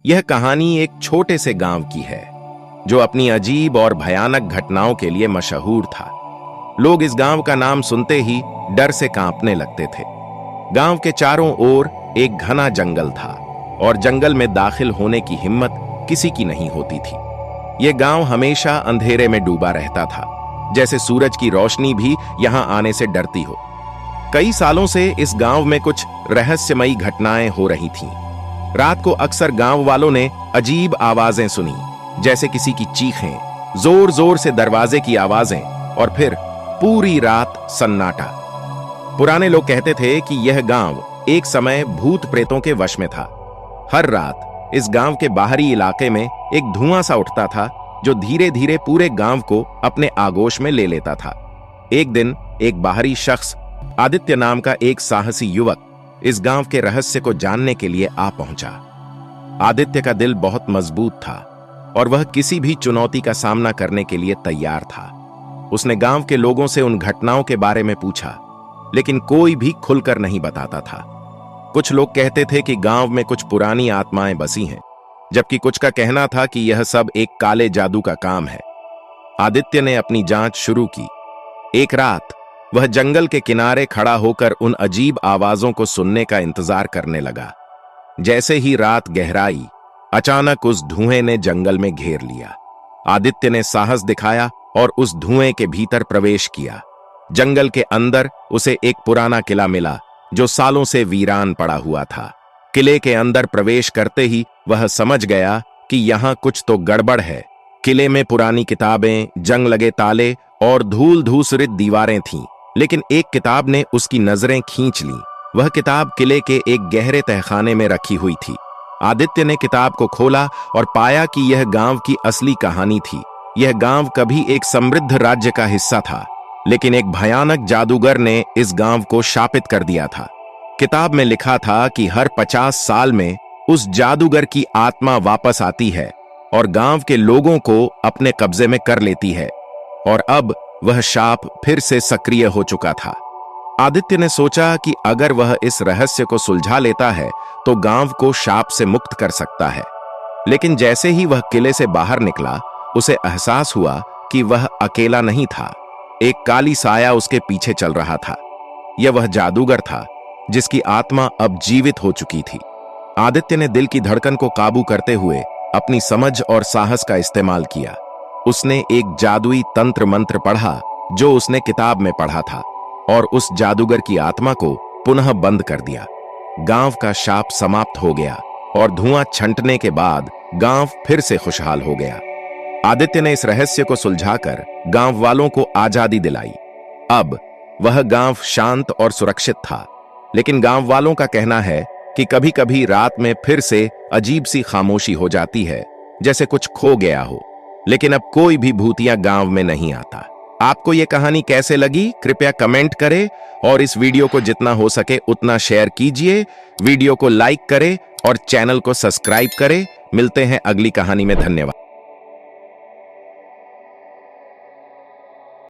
यह कहानी एक छोटे से गांव की है जो अपनी अजीब और भयानक घटनाओं के लिए मशहूर था। लोग इस गांव का नाम सुनते ही डर से कांपने लगते थे। गांव के चारों ओर एक घना जंगल था और जंगल में दाखिल होने की हिम्मत किसी की नहीं होती थी। यह गांव हमेशा अंधेरे में डूबा रहता था, जैसे सूरज की रोशनी भी यहां आने से डरती हो। कई सालों से इस गांव में कुछ रहस्यमयी घटनाएं हो रही थीं। रात को अक्सर गांव वालों ने अजीब आवाजें सुनी, जैसे किसी की चीखें, जोर जोर से दरवाजे की आवाजें और फिर पूरी रात सन्नाटा। पुराने लोग कहते थे कि यह गांव एक समय भूत प्रेतों के वश में था। हर रात इस गांव के बाहरी इलाके में एक धुआं सा उठता था जो धीरे धीरे पूरे गांव को अपने आगोश में ले लेता था। एक दिन एक बाहरी शख्स, आदित्य नाम का एक साहसी युवक, इस गांव के रहस्य को जानने के लिए आ पहुंचा। आदित्य का दिल बहुत मजबूत था और वह किसी भी चुनौती का सामना करने के लिए तैयार था। उसने गांव के लोगों से उन घटनाओं के बारे में पूछा, लेकिन कोई भी खुलकर नहीं बताता था। कुछ लोग कहते थे कि गांव में कुछ पुरानी आत्माएं बसी हैं, जबकि कुछ का कहना था कि यह सब एक काले जादू का काम है। आदित्य ने अपनी जांच शुरू की। एक रात वह जंगल के किनारे खड़ा होकर उन अजीब आवाजों को सुनने का इंतजार करने लगा। जैसे ही रात गहराई, अचानक उस धुएं ने जंगल में घेर लिया। आदित्य ने साहस दिखाया और उस धुएं के भीतर प्रवेश किया। जंगल के अंदर उसे एक पुराना किला मिला जो सालों से वीरान पड़ा हुआ था। किले के अंदर प्रवेश करते ही वह समझ गया कि यहां कुछ तो गड़बड़ है। किले में पुरानी किताबें, जंग लगे ताले और धूल धूसरित दीवारें थीं, लेकिन एक किताब ने उसकी नजरें खींच लीं। वह किताब किले के एक गहरे तहखाने में रखी हुई थी। आदित्य ने किताब को खोला और पाया कि यह गांव की असली कहानी थी। यह गांव कभी एक समृद्ध राज्य का हिस्सा था, लेकिन एक भयानक जादूगर ने इस गांव को शापित कर दिया था। किताब में लिखा था कि हर 50 साल में उस जादूगर की आत्मा वापस आती है और गांव के लोगों को अपने कब्जे में कर लेती है, और अब वह शाप फिर से सक्रिय हो चुका था। आदित्य ने सोचा कि अगर वह इस रहस्य को सुलझा लेता है तो गांव को शाप से मुक्त कर सकता है। लेकिन जैसे ही वह किले से बाहर निकला, उसे एहसास हुआ कि वह अकेला नहीं था। एक काली साया उसके पीछे चल रहा था। यह वह जादूगर था जिसकी आत्मा अब जीवित हो चुकी थी। आदित्य ने दिल की धड़कन को काबू करते हुए अपनी समझ और साहस का इस्तेमाल किया। उसने एक जादुई तंत्र मंत्र पढ़ा जो उसने किताब में पढ़ा था, और उस जादूगर की आत्मा को पुनः बंद कर दिया। गांव का शाप समाप्त हो गया और धुआं छंटने के बाद गांव फिर से खुशहाल हो गया। आदित्य ने इस रहस्य को सुलझाकर गांव वालों को आजादी दिलाई। अब वह गांव शांत और सुरक्षित था, लेकिन गांव वालों का कहना है कि कभी कभी रात में फिर से अजीब सी खामोशी हो जाती है, जैसे कुछ खो गया हो। लेकिन अब कोई भी भूतिया गांव में नहीं आता। आपको यह कहानी कैसे लगी, कृपया कमेंट करें और इस वीडियो को जितना हो सके उतना शेयर कीजिए। वीडियो को लाइक करें और चैनल को सब्सक्राइब करें। मिलते हैं अगली कहानी में। धन्यवाद।